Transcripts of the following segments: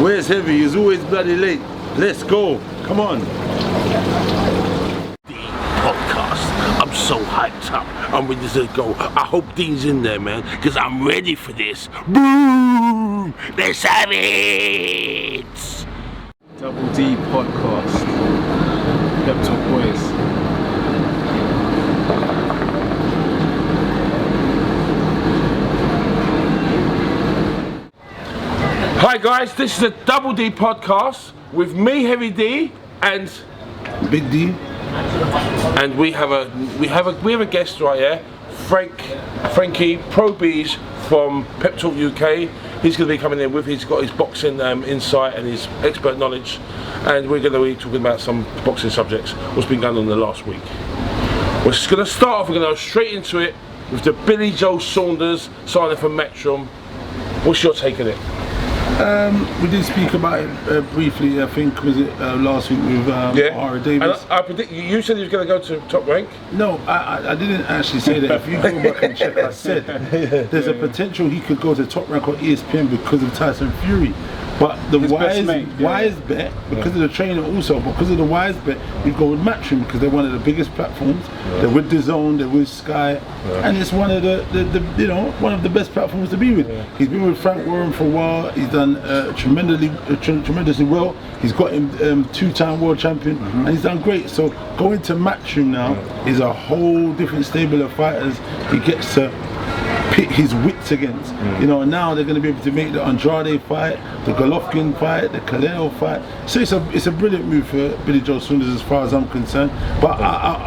Where's Heavy? He's always bloody late. Let's go. Come on. The podcast. I'm so hyped up. I'm ready to go. I hope Dean's in there, man, because I'm ready for this. Boom! Let's have it! Double D podcast. Pep Talk Boys. Hi guys, this is a Double D podcast with me, Heavy D, and Big D. And we have a guest right here, Frankie Pro Beez from Pep Talk UK. He's going to be coming in he's got his boxing insight and his expert knowledge, and we're going to be talking about some boxing subjects, what's been going on in the last week. We're just going to start off, we're going to go straight into it with the Billy Joe Saunders signing for Matchroom. What's your take on it? We did speak about it briefly, I think, was it last week with Ara Davis. And I predict, you said he was going to go to Top Rank? No, I didn't actually say that. If you go back and check, I said there's a potential he could go to Top Rank or ESPN because of Tyson Fury. But the wise bet, because of the trainer also, because of the wise bet, you go with Matchroom because they're one of the biggest platforms. Yeah. They're with DAZN, they're with Sky, and it's one of one of the best platforms to be with. Yeah. He's been with Frank Warren for a while. He's done tremendously well. He's got him two-time world champion, and he's done great. So going to Matchroom now is a whole different stable of fighters. He gets to pit his wits against, and now they're going to be able to make the Andrade fight, the Golovkin fight, the Canelo fight. So it's a brilliant move for Billy Joe Saunders as far as I'm concerned. But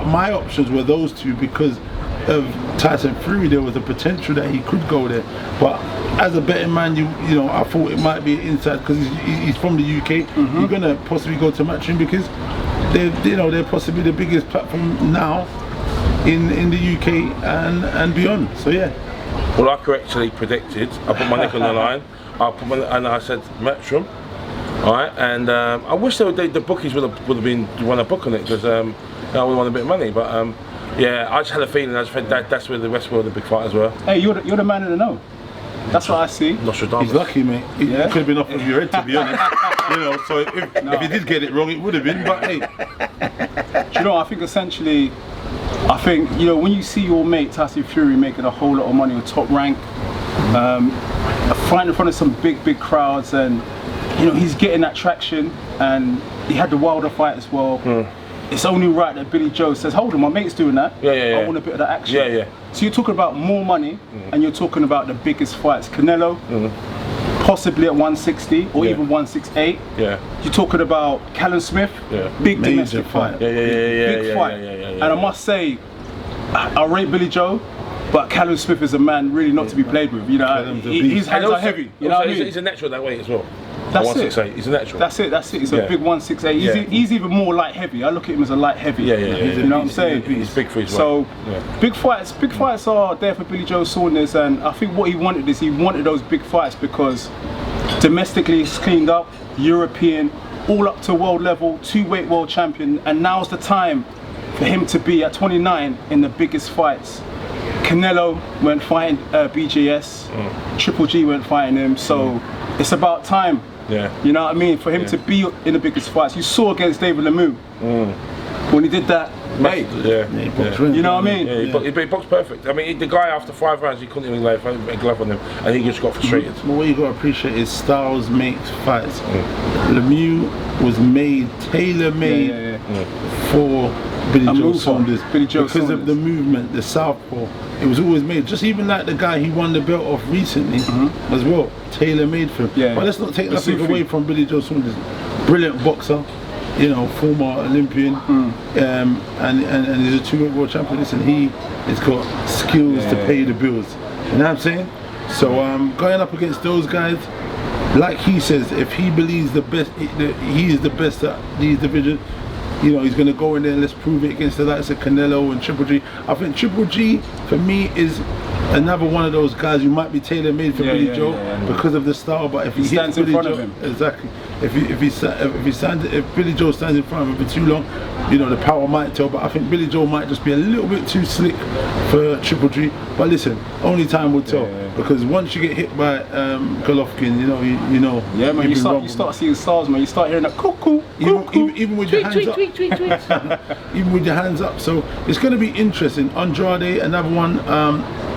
my options were those two because of Tyson Fury. There was a potential that he could go there, but as a betting man, I thought it might be inside because he's from the UK. You're going to possibly go to Matchroom because they're possibly the biggest platform now in the UK and beyond. So yeah. Well, I correctly predicted. I put my neck on the line. And I said Matchroom. All right, and I wish the bookies would have been want to book on it because I would have won a bit of money. But yeah, I just had a feeling. I just think that's where the rest of the big fighters were. Hey, you're the man in the know. That's what I see. Nostradamus. He's lucky, mate. It could have been off of your head, to be honest. So if he did get it wrong, it would have been. But hey, do you know? I think essentially. When you see your mate Tyson Fury making a whole lot of money on Top Rank, fighting in front of some big crowds, and he's getting that traction, and he had the Wilder fight as well. It's only right that Billy Joe says, hold on, my mate's doing that. I want a bit of that action. So you're talking about more money, and you're talking about the biggest fights. Canelo, possibly at 160 or even 168. You're talking about Callum Smith, big domestic fight. Big fight. And I must say, I rate Billy Joe, but Callum Smith is a man really not to be played with. His hands are heavy. He's a natural that way as well. That's 168. He's a natural. That's it. He's a big 168. He's even more light heavy. I look at him as a light heavy. You know what I'm saying? He's big for his weight. So big fights are there for Billy Joe Saunders, and I think what he wanted is he wanted those big fights because domestically he's cleaned up, European, all up to world level, two-weight world champion, and now's the time for him to be at 29 in the biggest fights. Canelo went fighting BJS, Triple G went fighting him, so it's about time. You know what I mean? For him to be in the biggest fights. You saw against David Lemieux when he did that. You know what I mean? He boxed perfect. I mean, the guy after 5 rounds, he couldn't even lay a glove on him, and he just got frustrated. Well, what you got to appreciate is styles makes fights. Lemieux was tailor-made for Billy Joe Saunders because of the movement, the southpaw. It was always made. Just even like the guy he won the belt off recently as well, tailor-made for him. But let's not take nothing away from Billy Joe Saunders. Brilliant boxer. Former Olympian, and he's a two-weight world champion. Listen, he has got skills to pay the bills. You know what I'm saying? So going up against those guys, like he says, if he believes he is the best at these divisions, he's going to go in there and let's prove it against the likes of Canelo and Triple G. I think Triple G, for me, is another one of those guys who might be tailor-made for Billy Joe because of the style, but if he stands hits in Billy front Joe, of him, exactly. If Billy Joe stands in front of him for too long, you know, the power might tell. But I think Billy Joe might just be a little bit too slick for Triple G. But listen, only time will tell. Because once you get hit by Golovkin, you know. Yeah, man. You start seeing stars, man. You start hearing that cuckoo. Even with your hands up. Even with your hands up. So it's going to be interesting. Andrade, another one,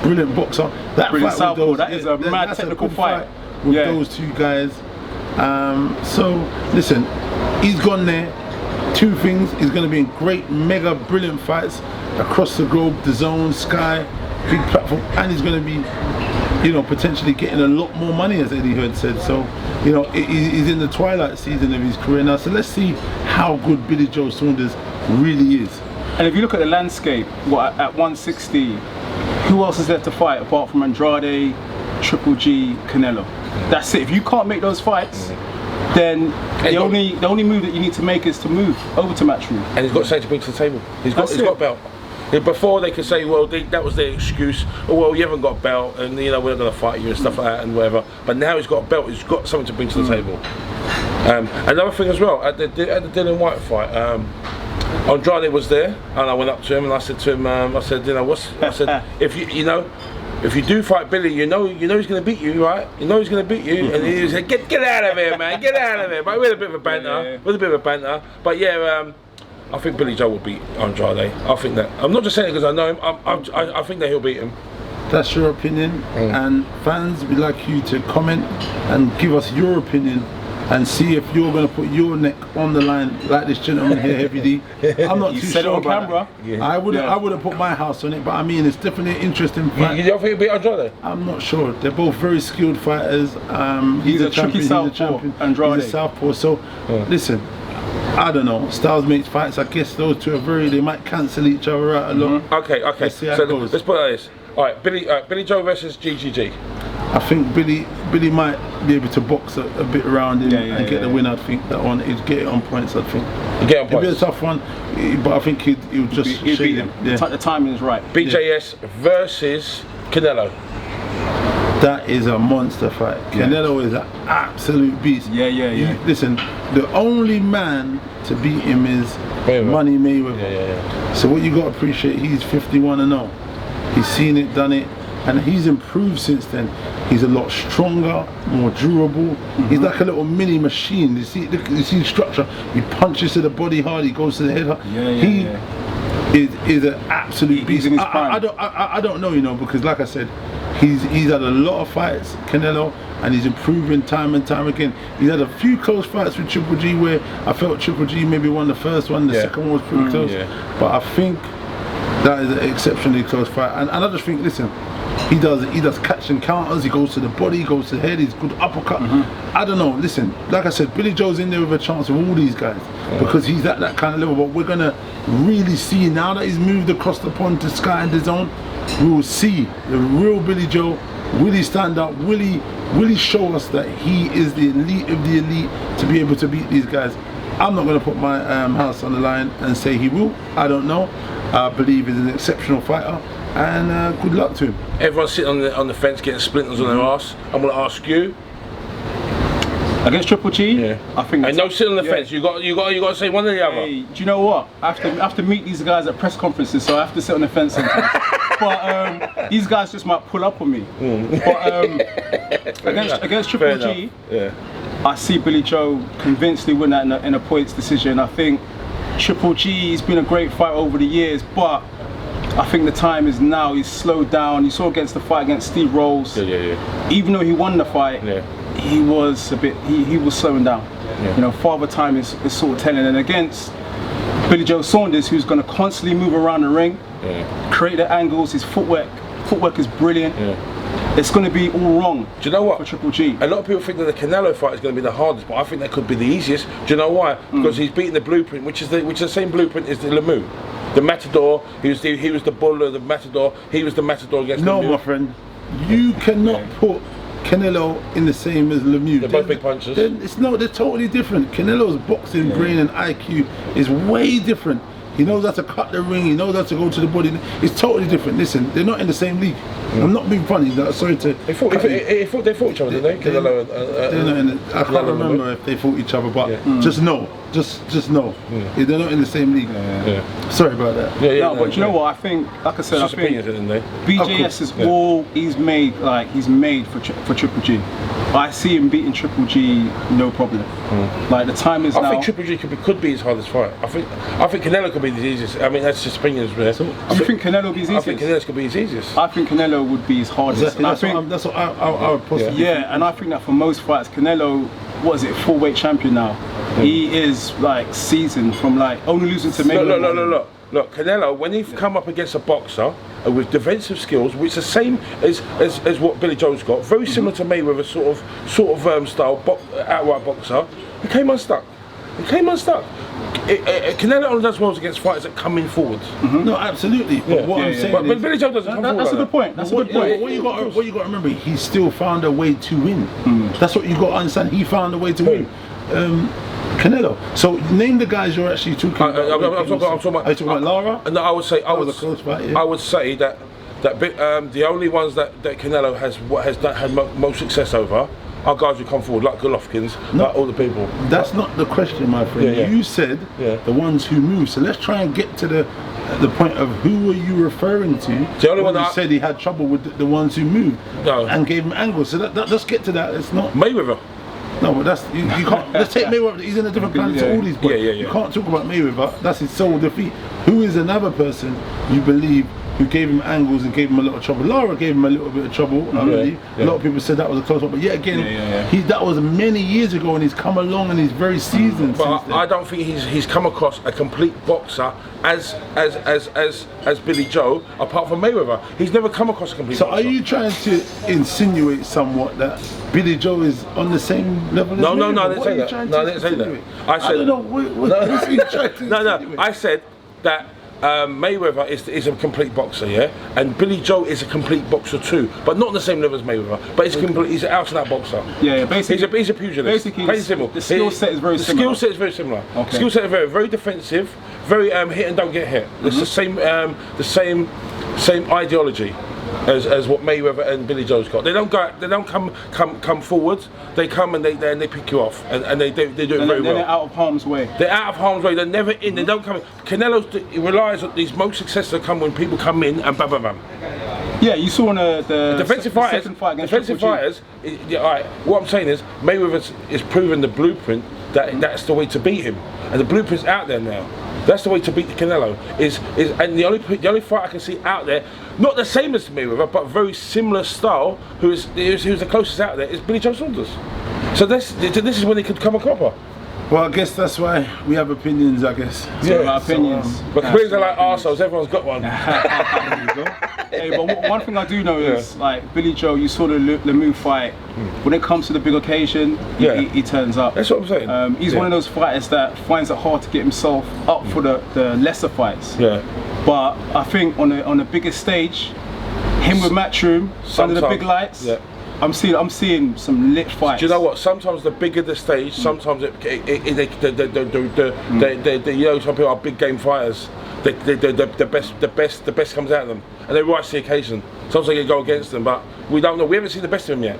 brilliant boxer. That brilliant fight with those, that is a mad technical fight with those two guys. So listen, he's gone there. Two things. He's going to be in great, mega, brilliant fights across the globe, the zone, Sky, big platform, and he's going to be, you know, potentially getting a lot more money, as Eddie Heard said. So, you know, he's in the twilight season of his career now. So let's see how good Billy Joe Saunders really is. And if you look at the landscape, at 160, who else is there to fight apart from Andrade, Triple G, Canelo? That's it. If you can't make those fights, then the only move that you need to make is to move over to Matchroom. And he's got something to bring to the table. He's got a belt. Before they could say, well, that was their excuse. Oh, well, you haven't got a belt, and you know we're not going to fight you and stuff like that and whatever. But now he's got a belt. He's got something to bring to the table. Another thing as well, at the Dylan Whyte fight, Andrade was there, and I went up to him and I said to him, I said, you know, if if you do fight Billy, you know he's going to beat you, right? You know he's going to beat you, and he said, get out of here, man, get out of here. But we had a bit of a banter, But yeah. I think Billy Joe will beat Andrade. I think that. I'm not just saying it because I know him. I think that he'll beat him. That's your opinion, and fans, we'd like you to comment and give us your opinion, and see if you're going to put your neck on the line like this gentleman here, Heavy D. I'm not too sure about camera. Yeah. I would have put my house on it, but I mean, it's definitely an interesting fight. You don't think he'll beat Andrade? I'm not sure. They're both very skilled fighters. He's a champion. Andrade. He's a southpaw. So listen. I don't know. Styles makes fights. I guess those two are they might cancel each other out a lot. Okay. Let's see how it goes. Let's put it like this. All right, Billy Joe versus GGG. I think Billy might be able to box a bit around him and get the win. I think that one, he'd get it on points. I think. He'd get on points. It'd be a tough one, but I think he'll just shake him. Yeah. The timing is right. BJS versus Canelo. That is a monster fight. Canelo is an absolute beast. Yeah. Listen, the only man to beat him is Money Mayweather. Yeah. So what you got to appreciate, he's 51-0. He's seen it, done it, and he's improved since then. He's a lot stronger, more durable. He's like a little mini machine. You see the structure. He punches to the body hard. He goes to the head hard. He is an absolute beast. I don't know, you know, because like I said, he's had a lot of fights, Canelo, and he's improving time and time again. He's had a few close fights with Triple G where I felt Triple G maybe won the first one, the second one was pretty close. But I think that is an exceptionally close fight. And I just think, listen, he does catch and counters, he goes to the body, he goes to the head, he's good uppercut. I don't know, listen, like I said, Billy Joe's in there with a chance of all these guys because he's at that kind of level. But we're gonna really see now that he's moved across the pond to Sky and DAZN, we will see the real Billy Joe. Will he stand up? Will he show us that he is the elite of the elite to be able to beat these guys? I'm not going to put my house on the line and say he will. I don't know. I believe he's an exceptional fighter, and good luck to him. Everyone's sitting on the fence getting splinters on their ass. I'm going to ask you. Against Triple G, I think. And no sit on the fence. You got to say one or the other. Hey, do you know what? I have to meet these guys at press conferences, so I have to sit on the fence sometimes. But these guys just might pull up on me. But against Triple G, I see Billy Joe convincingly win that in a points decision. I think Triple G's been a great fight over the years, but I think the time is now. He's slowed down. You saw against the fight against Steve Rolls. Even though he won the fight, he was a bit. He was slowing down. You know, Father Time is sort of telling. And against Billy Joe Saunders, who's going to constantly move around the ring, create the angles. His footwork is brilliant. It's going to be all wrong. Do you know what? For Triple G. A lot of people think that the Canelo fight is going to be the hardest, but I think that could be the easiest. Do you know why? Because he's beaten the blueprint, which is the same blueprint as the Lemieux. The Matador, he was the bull of the Matador. He was the Matador against Lemieux. No, my friend, you cannot put Canelo in the same as Lemieux. They're both big punchers. They're totally different. Canelo's boxing brain and IQ is way different. He knows how to cut the ring. He knows how to go to the body. It's totally different. Listen, they're not in the same league. I'm not being funny. Sorry to. They fought each other, didn't they? They're not in the, I can't remember if they fought each other, but just know. Just know. They're not in the same league. Sorry about that. No, but you know what? I think, like I said, I think BJS is all he's made. Like he's made for Triple G. I see him beating Triple G, no problem. Like the time is now. I think Triple G could be his hardest fight. I think Canelo could be the easiest. I mean, that's just opinions, man. So, you think Canelo would be his easiest? I think Canelo could be his easiest. I think Canelo would be his hardest. That's what I would possibly. Yeah, and I think that for most fights, Canelo, what is it, full-weight champion now? He is like seasoned from like only losing to Mayweather. Look, Canelo, when he come up against a boxer with defensive skills, which is the same as what Billy Joe's got, very similar to Mayweather sort of style, outright boxer, he came unstuck. Canelo only does well against fighters that come in forwards. No, absolutely. But what I'm saying but Billy Joe doesn't come forward. That's a good point. That's a good point. What you got to remember, he still found a way to win. That's what you got to understand. He found a way to win. Canelo. So name the guys you're actually talking about. I'm talking about Lara. No, I would say that the only ones that Canelo has had most success over are guys who come forward, like Golovkin's, like all the people. That's not the question, my friend. You said the ones who move. So let's try and get to the point of who were you referring to? The only one that said he had trouble with the ones who moved and gave him angles. So let's get to that. It's not Mayweather. No, but that's you can't. Let's take Mayweather. He's in a different planet to all these boys. You can't talk about Mayweather. That's his sole defeat. Who is another person you believe who gave him angles and gave him a lot of trouble? Lara gave him a little bit of trouble. I believe a lot of people said that was a close one, but yet again, that was many years ago, and he's come along and he's very seasoned. But I don't think he's come across a complete boxer as Billy Joe, apart from Mayweather. He's never come across a complete boxer. So are you trying to insinuate somewhat that Billy Joe is on the same level as Mayweather? No, I didn't say that. No, I didn't say that. I said, what's he trying to no, I said that Mayweather is a complete boxer, and Billy Joe is a complete boxer too, but not on the same level as Mayweather. But he's an out-and-out boxer. Basically, he's a pugilist. Basically, the skill set is very similar. The skill set is very similar. Okay. Skill set is very defensive, very hit and don't get hit. It's the same ideology as what Mayweather and Billy Joe's got. They don't come forward. They come and they pick you off, and they do it very well. They're out of harm's way. They're out of harm's way. They're never in. They don't come in. Canelo relies on these most successful come when people come in and bam bam bam. Yeah, you saw in the defensive fighters. Defensive fighters. Alright, what I'm saying is Mayweather is proving the blueprint that's the way to beat him, and the blueprint's out there now. That's the way to beat the Canelo. And the only fight I can see out there, not the same as Mayweather, but very similar style, who's the closest out there, is Billy Joe Saunders. So this is when he could come a copper. Well, I guess that's why we have opinions, I guess. Opinions. But opinions are like arseholes, everyone's got one. Hey, but one thing I do know is, like, Billy Joe, you saw the Lemieux fight, when it comes to the big occasion, he turns up. That's what I'm saying. He's one of those fighters that finds it hard to get himself up for the lesser fights. But I think on the biggest stage, him with Matchroom, under the big lights, I'm seeing some lit fights. Do you know what? Sometimes the bigger the stage, sometimes you know, some people are big game fighters. The best comes out of them, and they rise to the occasion. Sometimes they can go against them, but we don't know. We haven't seen the best of him yet.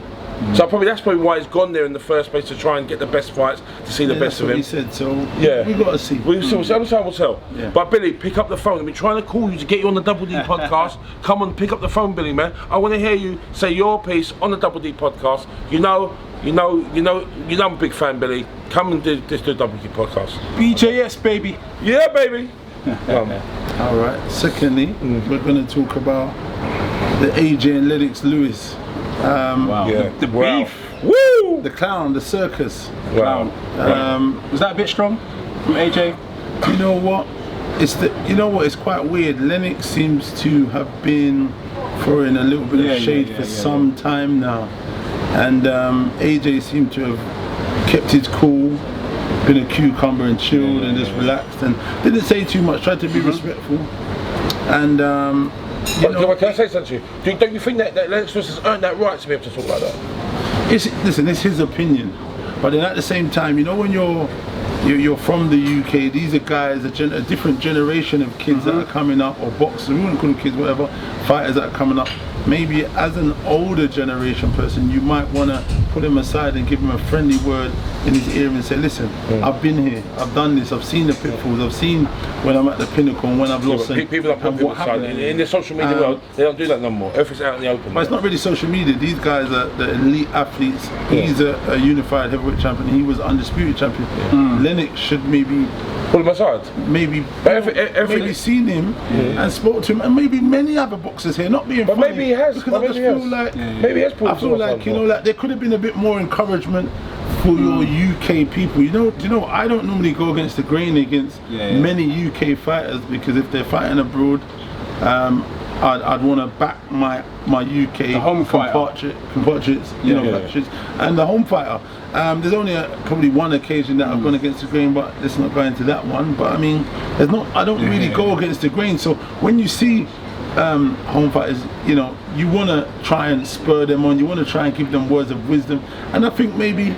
So that's probably why he's gone there in the first place, to try and get the best fights, to see the best of him. He said so. We got to see. Time will tell. But Billy, pick up the phone. I've been trying to call you to get you on the Double D podcast. Come on, pick up the phone, Billy, man. I want to hear you say your piece on the Double D podcast. You know I'm a big fan, Billy. Come and do the Double D podcast. BJS, baby. Yeah, baby. All right. Secondly, we're going to talk about the AJ and Lennox Lewis. The beef. Woo! The clown, the circus. Clown. Was that a bit strong from AJ? You know what? It's quite weird. Lennox seems to have been throwing a little bit of shade for some time now, and AJ seemed to have kept his cool, been a cucumber and chilled and just relaxed and didn't say too much. Tried to be respectful, and. Can I say something to you? Don't you think that Lennox has earned that right to be able to talk like that? Listen, it's his opinion, but then at the same time, you know, when you're you're from the UK. These are guys, a different generation of kids that are coming up, or boxers, we wouldn't call them kids, whatever, fighters that are coming up. Maybe as an older generation person, you might want to put him aside and give him a friendly word in his ear and say, listen, I've been here, I've done this, I've seen the pitfalls, I've seen when I'm at the pinnacle and when I've lost. People don't put people aside. In the social media world, they don't do that no more. Everything's out in the open. But it's not really social media. These guys are the elite athletes. He's a unified heavyweight champion. He was undisputed champion. Lennox should maybe pull him aside. Maybe seen him and spoke to him, and maybe many other boxers here, not being funny. But maybe he has. Because I just feel like maybe he has pulled I feel like, you know, like there could have been a bit more encouragement for your UK people. You know, I don't normally go against the grain against many UK fighters, because if they're fighting abroad, I'd want to back my UK compatriots, you know, and the home fighter. There's only probably one occasion that I've gone against the grain, but let's not go into that one. But I mean, I don't really go against the grain. So when you see home fighters, you know, you want to try and spur them on. You want to try and give them words of wisdom. And I think maybe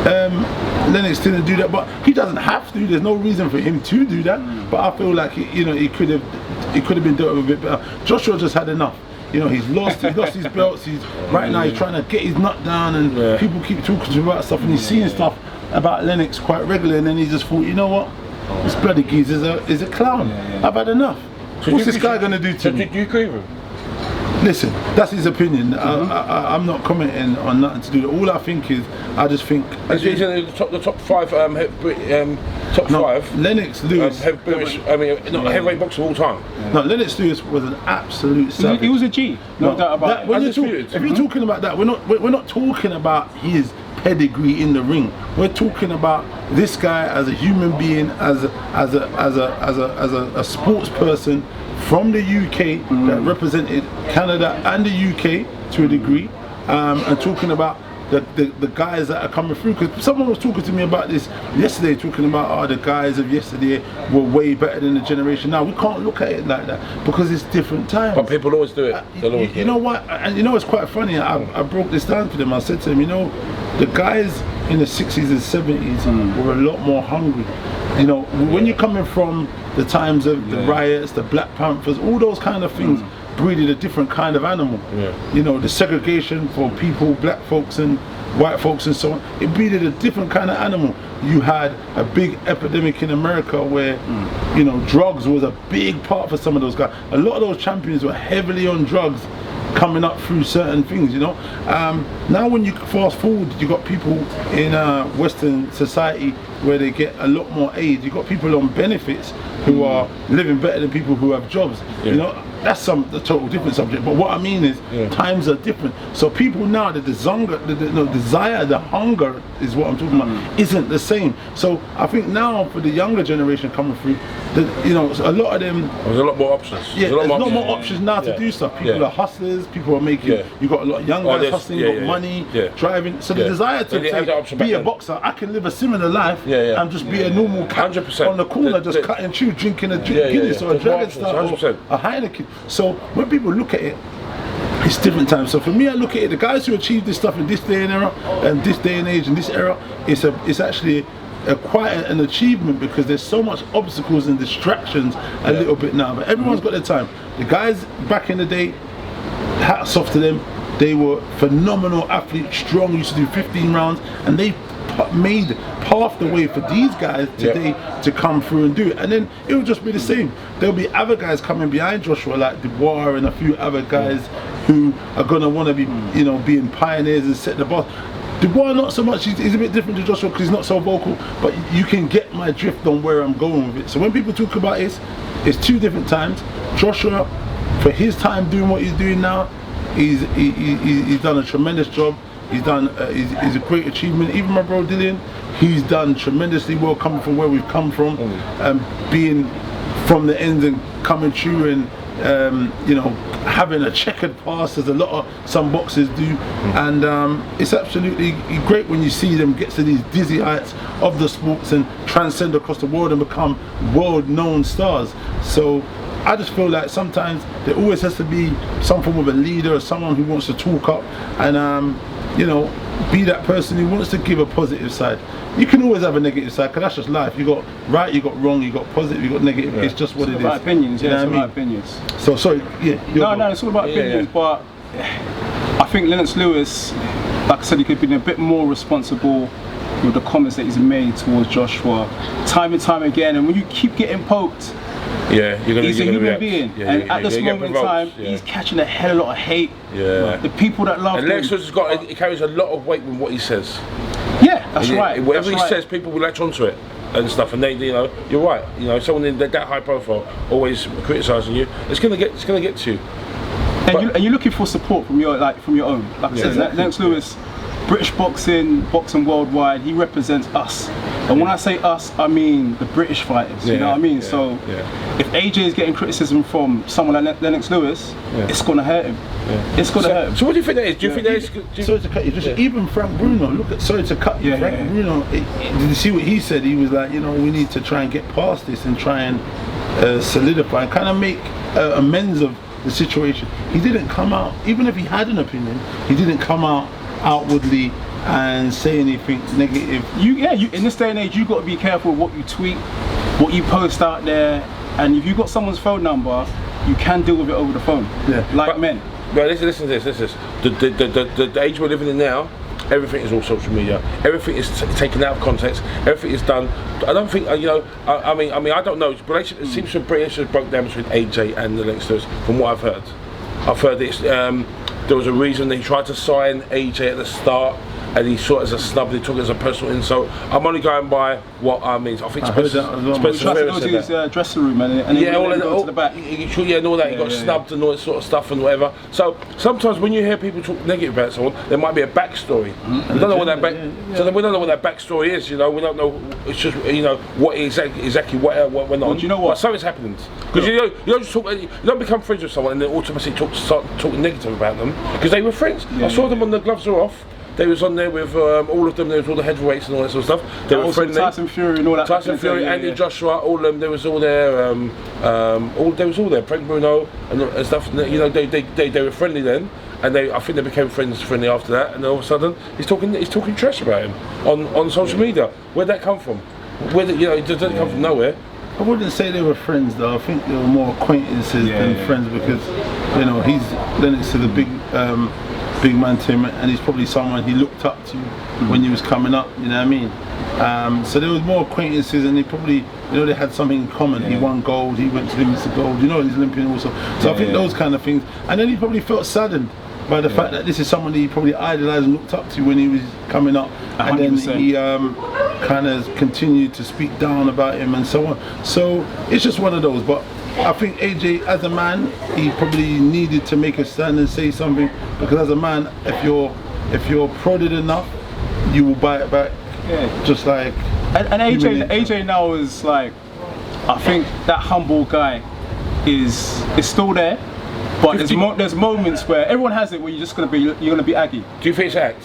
Lennox didn't do that, but he doesn't have to. There's no reason for him to do that. But I feel like he could have been dealt with a bit better. Joshua just had enough. You know, he's lost his belts. Right now he's trying to get his nut down, and people keep talking to him about stuff, and he's seeing stuff about Lennox quite regularly, and then he just thought, you know what, this bloody geez is a clown. I've had enough. So what's this guy gonna do to me? Do you agree with him? Listen, that's his opinion. I'm not commenting on nothing to do with it. All I think is, I just think he's in the top five. Top five. Lennox Lewis. Heavyweight boxer of all time. No, Lennox Lewis was an absolute savage. He was a G. No doubt about it. If you're talking about that, we're not talking about his pedigree in the ring. We're talking about this guy as a human being, as a sports person from the UK that represented Canada and the UK to a degree, and talking about the guys that are coming through. Because someone was talking to me about this yesterday, talking about the guys of yesterday were way better than the generation now. We can't look at it like that, because it's different times. But people always do it. You know what? And you know it's quite funny. I broke this down for them. I said to them, you know, the guys in the 60s and 70s were a lot more hungry. You know, when you're coming from the times of the riots, the Black Panthers, all those kind of things breeded a different kind of animal. You know, the segregation for people, black folks and white folks and so on, it breeded a different kind of animal. You had a big epidemic in America where, you know, drugs was a big part for some of those guys. A lot of those champions were heavily on drugs, coming up through certain things, you know. Now when you fast forward, you got people in Western society where they get a lot more aid. You got people on benefits who are living better than people who have jobs. You know, that's a total different subject. But what I mean is, times are different. So people now, the desire, the hunger is what I'm talking about, isn't the same. So I think now for the younger generation coming through, you know, a lot of them. There's a lot more options. Yeah, there's a lot more options now to do stuff. People are hustlers. People are making. You got a lot of young guys hustling, got money, driving. So the desire to be a boxer, I can live a similar life and just be a normal cat on the corner, just cutting chew, drinking a Guinness or a Dragon Star or a Heineken. So when people look at it, it's different times. So for me, I look at it, the guys who achieve this stuff in this day and era, and this day and age, and this era, it's actually quite an achievement, because there's so much obstacles and distractions a little bit now. But everyone's got their time. The guys back in the day, hats off to them. They were phenomenal athletes, strong, used to do 15 rounds, and they made half the way for these guys today to come through and do it. And then it will just be the same. There'll be other guys coming behind Joshua, like Dubois and a few other guys who are going to want to be, you know, being pioneers and set the bar. Dubois, not so much. He's a bit different to Joshua because he's not so vocal, but you can get my drift on where I'm going with it. So when people talk about it, it's two different times. Joshua, for his time doing what he's doing now, he's done a tremendous job. He's done. He's a great achievement. Even my bro Dillian, he's done tremendously well, coming from where we've come from, being from the ends and coming through, and you know, having a checkered past as some boxers do, and it's absolutely great when you see them get to these dizzy heights of the sports and transcend across the world and become world-known stars. So I just feel like sometimes there always has to be some form of a leader or someone who wants to talk up, and you know, be that person who wants to give a positive side. You can always have a negative side, because that's just life. You got right, you got wrong, you got positive, you got negative. It's just what it is. About opinions, you know what I mean? Opinions. So sorry, No, it's all about opinions. But I think Lennox Lewis, like I said, he could have been a bit more responsible with the comments that he's made towards Joshua, time and time again. And when you keep getting poked, he's a human being, and at this moment in time, he's catching a hell of a lot of hate. The people that love him. And Lennox Lewis he carries a lot of weight with what he says. Yeah, that's right. Whatever he says, people will latch onto it and stuff. And they, you're right. Someone in that high profile always criticising you. It's gonna get to you. And you're looking for support from your own. Like I said, Lennox Lewis, British boxing worldwide, he represents us. And when I say us, I mean the British fighters, you know what I mean? So if AJ is getting criticism from someone like Lennox Lewis, it's going to hurt him. It's going to hurt him. So what do you think that is? Do you think that is... Sorry to cut you, even Frank Bruno, sorry to cut you, Frank Bruno, did you see what he said? He was like, we need to try and get past this and try and solidify and kind of make amends of the situation. He didn't come out, even if he had an opinion, he didn't come out outwardly and say anything negative. In this day and age, you've got to be careful what you tweet, what you post out there, and if you've got someone's phone number, you can deal with it over the phone, men. But listen to this. The age we're living in now, everything is all social media. Everything is taken out of context. Everything is done. I don't think I mean I don't know. Relationship it seems to British has broke down between AJ and the Lennox Lewis. From what I've heard, it's there was a reason they tried to sign AJ at the start, and he saw it as a snub. They took it as a personal insult. I'm only going by what I mean. I think Spencer tried to go to his dressing room and then go to the back. And all that. He got snubbed and all that sort of stuff and whatever. So sometimes when you hear people talk negative about someone, there might be a backstory. We don't know what that so we don't know what that backstory is. We don't know. It's just what exactly what went on. Well, do you know what? But something's happened. Because you don't just talk. You don't become friends with someone and then automatically start talking negative about them because they were friends. I saw them when the gloves were off. They was on there with all of them. There was all the heavyweights and all that sort of stuff. They were friendly. Tyson Fury and all that. Tyson Fury, Andy Joshua, all of them. There was all there. There was all there. Frank Bruno and stuff. They were friendly then, and I think they became friendly after that. And then all of a sudden, he's talking trash about him on social media. Where'd that come from? It doesn't come from nowhere. I wouldn't say they were friends though. I think they were more acquaintances than friends because he's Lennox is a big man to him, and he's probably someone he looked up to when he was coming up, you know what I mean? So there was more acquaintances, and they probably, they had something in common. He won gold, he went to the Mr. Gold, he's Olympian also. So I think those kind of things, and then he probably felt saddened by the fact that this is someone he probably idolised and looked up to when he was coming up, 100%. And then he kind of continued to speak down about him and so on. So it's just one of those, but I think AJ, as a man, he probably needed to make a stand and say something, because as a man, if you're prodded enough, you will buy it back. Just like. And AJ now is like, I think that humble guy is still there, but there's moments where everyone has it where you're gonna be aggy. Do you think it's act?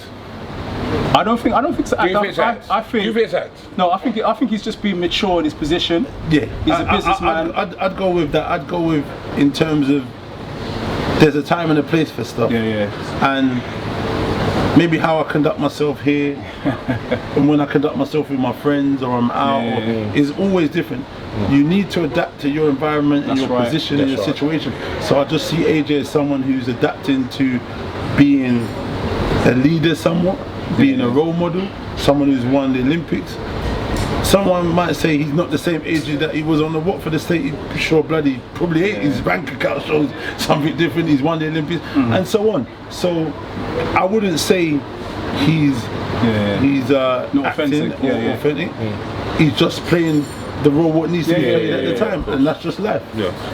I don't think it's act. Do you think it's act? Do you think it's act? No, I think he's just being mature in his position. Yeah, he's a businessman. I'd go with that. I'd go with in terms of there's a time and a place for stuff. And maybe how I conduct myself here and when I conduct myself with my friends or I'm out is always different. You need to adapt to your environment and your position and your situation. So I just see AJ as someone who's adapting to being a leader somewhat, being a role model, someone who's won the Olympics. Someone might say he's not the same age that he was on the Watford estate. Sure, bloody probably ain't. His bank account shows something different. He's won the Olympics and so on. So I wouldn't say he's not acting or authentic. He's just playing the role what needs to be played at the time, and that's just life.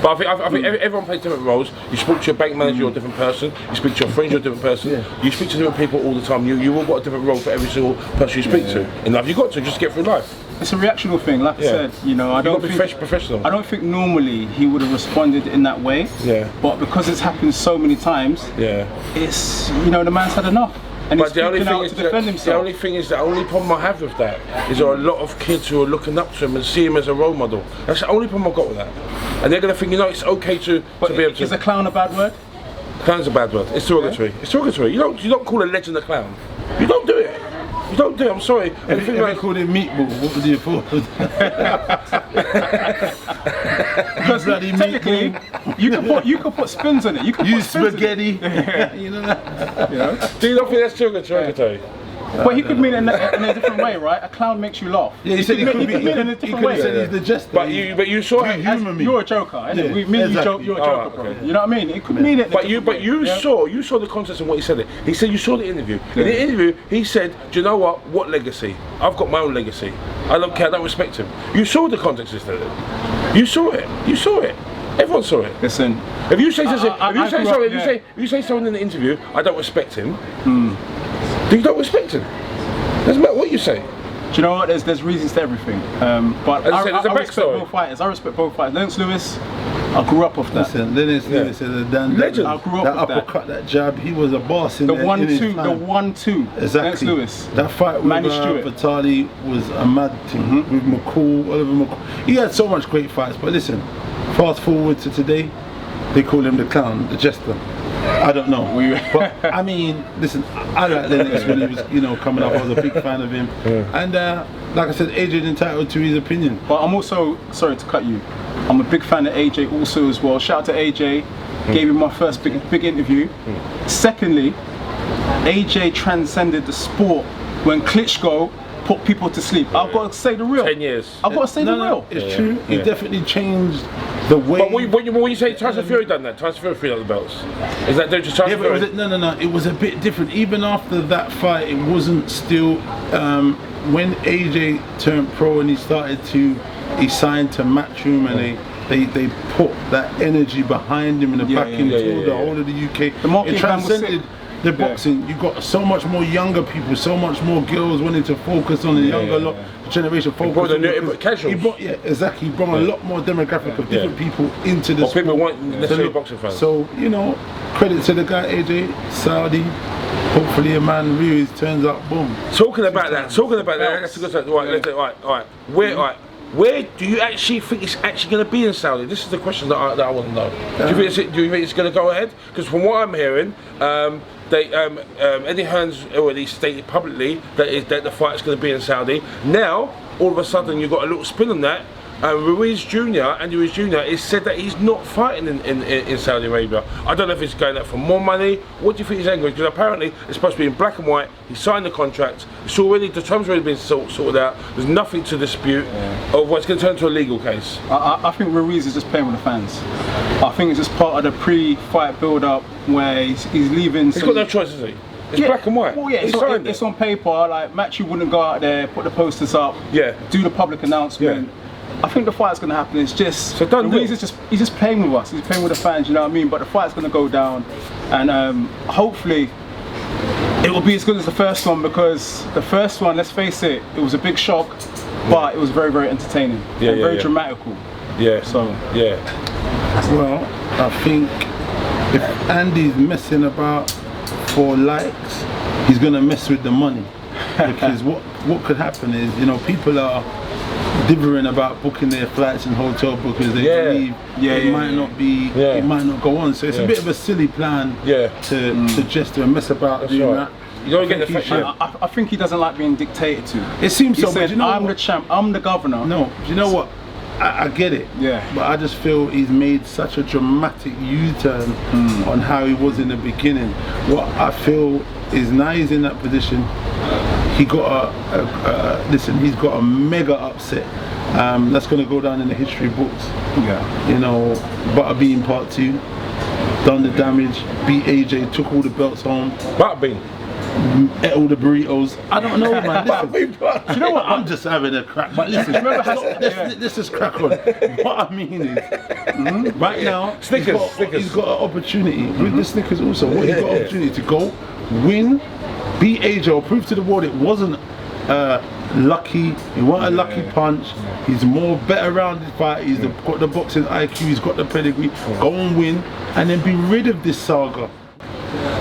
But I think everyone plays different roles. You speak to your bank manager, you're a different person. You speak to your friends, you're a different person. You speak to different people all the time. You all got a different role for every single person you speak to. In life, you got to just get through life. It's a reactional thing, like I said. I don't think professional. I don't think normally he would have responded in that way. But because it's happened so many times, it's the man's had enough. And but the only thing is, the only problem I have with that is there are a lot of kids who are looking up to him and see him as a role model. That's the only problem I've got with that. And they're going to think, it's okay to be able to. Is a clown a bad word? Clown's a bad word. It's derogatory. It's derogatory. You don't call a legend a clown. You don't do it. You don't do it, I'm sorry. If you called it meatball, what would you afford? Because technically, you could put spins on it. You could put spaghetti. You know. Do you not think that's derogatory? But he could mean it in a different way, right? A clown makes you laugh. Yeah, he said he could mean it in a different way. He said he's the jester. But you saw it. You're a joker, innit? We mean exactly. You're a joker, bro. You know what I mean? It could mean it. But you saw the context of what he said. He said you saw the interview. In the interview, he said, "Do you know what? What legacy? I've got my own legacy. I don't care. I don't respect him." You saw the context of it. You saw it. You saw it. Everyone saw it. Listen, if you say something in the interview, I don't respect him. You don't respect him. Doesn't matter what you say. Do you know what? There's reasons to everything. But I respect both fighters. I respect both fighters. Lennox Lewis, I grew up off that. Listen, Lennox Lewis is a damn legend. I grew up with that. Uppercut, that jab, he was a boss in the there. The 1-2. Exactly. Lennox Lewis. That fight with Vitali was a mad thing. With McCall, Oliver McCall. He had so much great fights. But listen, fast forward to today, they call him the clown, the jester. I don't know, but I mean, listen, I like Lennox when he was, coming up. I was a big fan of him, and like I said, AJ entitled to his opinion. But I'm also sorry to cut you. I'm a big fan of AJ also as well. Shout out to AJ. Gave him my first big interview. Secondly, AJ transcended the sport when Klitschko put people to sleep. I've got to say the real. 10 years. I've got to say the real. It's true. He definitely changed the way. But when you say Tyson Fury done that, Tyson Fury freed up the belts. Is that just Tyson Fury? No. It was a bit different. Even after that fight, it wasn't still. When AJ turned pro and he signed to Matchroom and they put that energy behind him and the backing to the whole of the UK. It transcended the boxing. You got so much more younger people, so much more girls wanting to focus on the younger generation. Focus on casuals. He brought a lot more demographic of different people into the sport. People weren't necessarily boxing fans. So credit to the guy AJ Saudi. Hopefully a man really turns up. Boom. Talking about that. That's a good thing. Right. Where do you actually think it's actually going to be in Saudi? This is the question that I want to know. Do you think it's going to go ahead? Because from what I'm hearing, Eddie Hearn's already stated publicly that the fight is going to be in Saudi. Now, all of a sudden, you've got a little spin on that. Andy Ruiz Jr. is said that he's not fighting in Saudi Arabia. I don't know if he's going out for more money. What do you think he's angry? Because apparently it's supposed to be in black and white. He signed the contract. It's already, the terms already been sorted out. There's nothing to dispute. Or it's going to turn into a legal case. I think Ruiz is just playing with the fans. I think it's just part of the pre-fight build-up where he's leaving. He's got no choice, is he? It's black and white. Well, it's on paper. Like Matthew wouldn't go out there, put the posters up, do the public announcement. Yeah. I think the fight's going to happen. It's just he's just playing with us. He's playing with the fans. You know what I mean? But the fight's going to go down, and hopefully it will be as good as the first one, because the first one, let's face it, it was a big shock, but it was very, very entertaining. Very dramatical. Well, I think if Andy's messing about for likes, he's going to mess with the money, because what could happen is people are differing about booking their flights and hotel bookings. They believe it might not be, it might not go on. So it's a bit of a silly plan to just mess about doing that. You don't get the I think he doesn't like being dictated to. It seems he so. Said, but I'm the champ. I'm the governor. No, do you know what? I get it. But I just feel he's made such a dramatic U-turn on how he was in the beginning. What I feel is now he's in that position. He got he's got a mega upset. That's going to go down in the history books. Butterbean Part 2, done the damage, beat AJ, took all the belts home. Butterbean. Ate all the burritos. I don't know, man. Do you know what? I'm just having a crack. But listen, let's just crack on. What I mean is, right now, Snickers. He's got an opportunity with the Snickers also. He's got an opportunity to go, win, beat AJ, or prove to the world it wasn't lucky. He wasn't a lucky punch. He's more better rounded fighter. He's got the boxing IQ. He's got the pedigree. Go and win, and then be rid of this saga.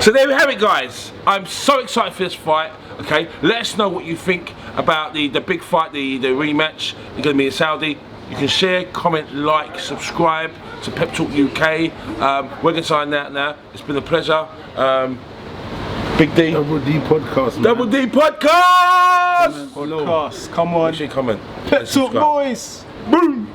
So there we have it, guys. I'm so excited for this fight. Okay, let us know what you think about the big fight, the rematch. It's going to be in Saudi. You can share, comment, like, subscribe to Pep Talk UK. We're going to sign that now. It's been a pleasure. Big D. Double D podcast, man. Double D podcast! Podcast, come on. Make sure you comment. Pet Talk Boys. Boom!